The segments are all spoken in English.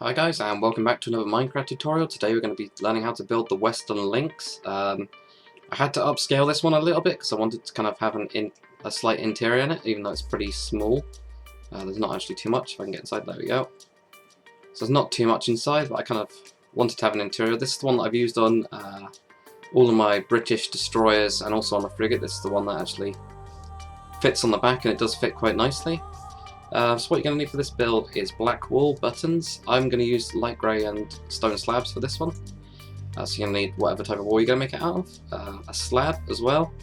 Hi guys, and welcome back to another Minecraft tutorial. Today we're going to be learning how to build the Westland Lynx. I had to upscale this one a little bit because I wanted to kind of have a slight interior in it, even though it's pretty small. There's not actually too much. If I can get inside, there we go. So there's not too much inside, but I kind of wanted to have an interior. This is the one that I've used on all of my British destroyers and also on the frigate. This is the one that actually fits on the back, and it does fit quite nicely. So what you're going to need for this build is black wool, buttons. I'm going to use light grey and stone slabs for this one. So you're going to need whatever type of wool you're going to make it out of. A slab as well.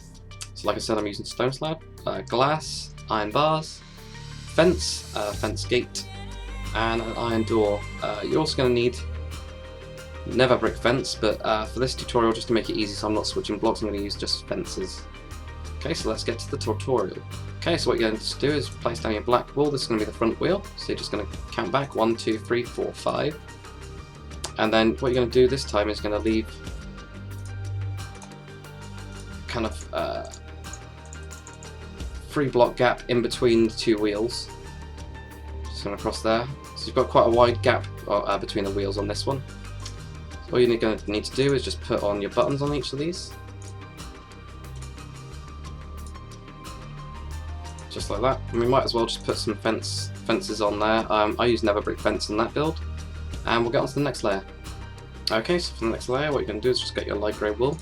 So like I said, I'm using stone slab. Glass, iron bars, fence, fence gate, and an iron door. You're also going to need never brick fence, but for this tutorial, just to make it easy so I'm not switching blocks, I'm going to use just fences. Okay, so let's get to the tutorial. Okay, so what you're going to do is place down your black wool. This is going to be the front wheel. So you're just going to count back 1, 2, 3, 4, 5. And then what you're going to do this time is going to leave kind of 3 block gap in between the 2 wheels. Just going to cross there. So you've got quite a wide gap between the wheels on this one. So all you're going to need to do is just put on your buttons on each of these. Just like that. And we might as well just put some fences on there. I use never brick fence in that build. And we'll get on to the next layer. Okay, so for the next layer what you're going to do is just get your light grey wool.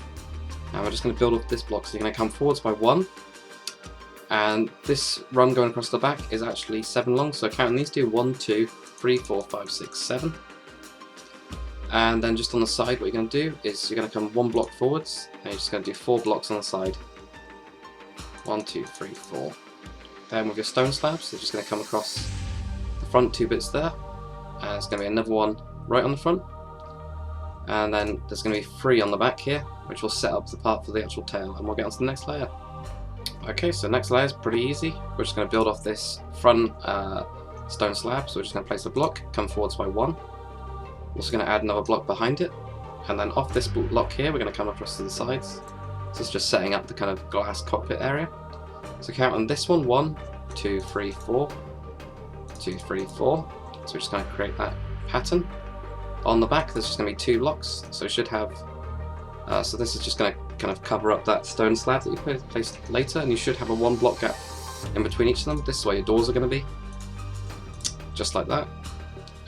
And we're just going to build up this block. So you're going to come forwards by 1. And this run going across the back is actually 7 long. So counting these two, 1, 2, 3, 4, 5, 6, 7. And then just on the side what you're going to do is you're going to come 1 block forwards. And you're just going to do 4 blocks on the side. 1, 2, 3, 4. Then with your stone slabs, they're just going to come across the front 2 bits there, and there's going to be another one right on the front, and then there's going to be 3 on the back here, which will set up the part for the actual tail, and we'll get on to the next layer. Okay, so next layer is pretty easy. We're just going to build off this front stone slab, so we're just going to place a block, come forwards by 1. We're also going to add another block behind it, and then off this block here, we're going to come across to the sides. So it's just setting up the kind of glass cockpit area. So count on this one, 1, 2, 3, 4, 2, 3, 4. So we're just going to create that pattern. On the back there's just going to be 2 blocks, so we should have, so this is just going to kind of cover up that stone slab that you placed later, and you should have a 1 block gap in between each of them. This is where your doors are going to be, just like that.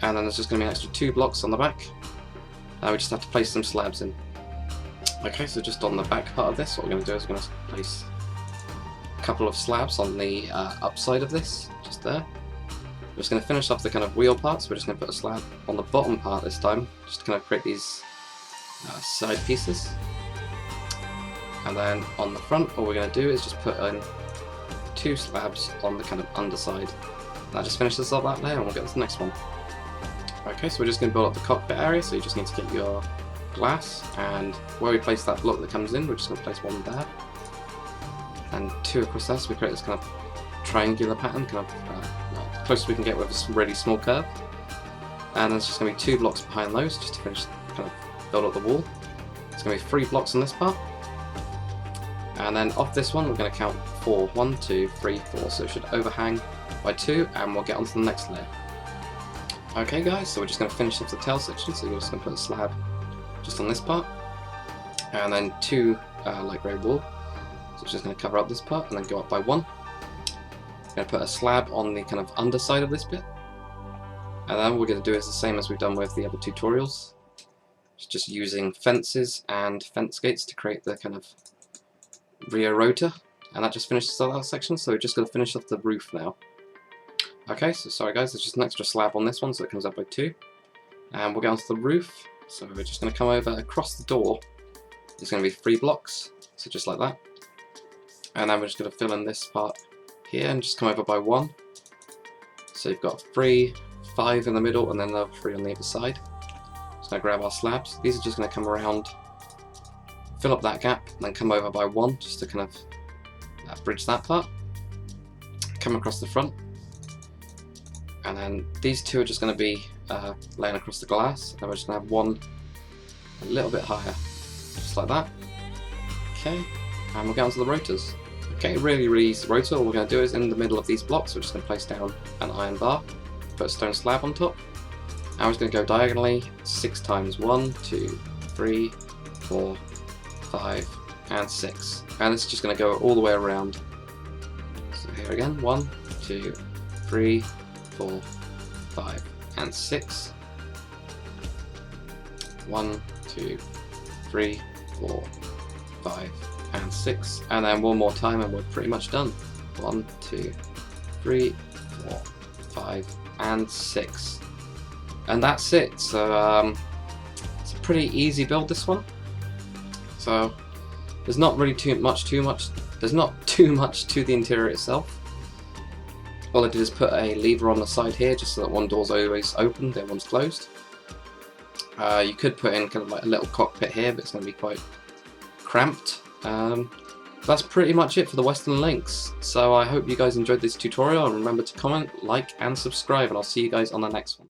And then there's just going to be an extra 2 blocks on the back. We just have to place some slabs in. Okay, so just on the back part of this, what we're going to do is we're going to place couple of slabs on the upside of this, just there. We're just going to finish off the kind of wheel parts. We're just going to put a slab on the bottom part this time, just to kind of create these side pieces. And then on the front, all we're going to do is just put in 2 slabs on the kind of underside. And that just finishes up that layer, and we'll get to the next one. Okay, so we're just going to build up the cockpit area, so you just need to get your glass, and where we place that block that comes in, we're just going to place 1 there. And 2 across there, so we create this kind of triangular pattern, kind of the closest we can get with a really small curve. And there's just going to be 2 blocks behind those, just to finish, kind of build up the wall. There's going to be 3 blocks on this part. And then off this one, we're going to count 4. 1, 2, 3, 4. So it should overhang by 2, and we'll get on to the next layer. Okay guys, so we're just going to finish off the tail section, so you're just going to put a slab just on this part. And then 2 light grey wool. So it's just going to cover up this part and then go up by 1. I'm going to put a slab on the kind of underside of this bit. And then what we're going to do is the same as we've done with the other tutorials. It's just using fences and fence gates to create the kind of rear rotor. And that just finishes that section, so we're just going to finish off the roof now. Okay, so sorry guys, there's just an extra slab on this one, so it comes up by 2. And we'll get onto the roof. So we're just going to come over across the door. There's going to be 3 blocks, so just like that. And then we're just going to fill in this part here and just come over by 1. So you've got 3, 5 in the middle, and then another 3 on the other side. Just going to grab our slabs. These are just going to come around, fill up that gap, and then come over by 1 just to kind of bridge that part. Come across the front. And then these 2 are just going to be laying across the glass, and we're just going to have 1 a little bit higher, just like that. Okay, and we'll get onto the rotors. Okay, really easy rotor. All we're going to do is in the middle of these blocks, we're just going to place down an iron bar, put a stone slab on top, Now we're just going to go diagonally 6 times. 1, 2, 3, 4, 5, and 6. And this is just going to go all the way around. So here again, 1, 2, 3, 4, 5, and 6. 1, 2, 3, 4, 5, and 6. And then one more time and we're pretty much done. 1, 2, 3, 4, 5, and 6. And that's it. So it's a pretty easy build, this one. So there's not really there's not too much to the interior itself. All I did is put a lever on the side here just so that one door's always open, the other one's closed. You could put in kind of like a little cockpit here, but it's going to be quite cramped. That's pretty much it for the Westland Lynx. So I hope you guys enjoyed this tutorial, and remember to comment, like, and subscribe, and I'll see you guys on the next one.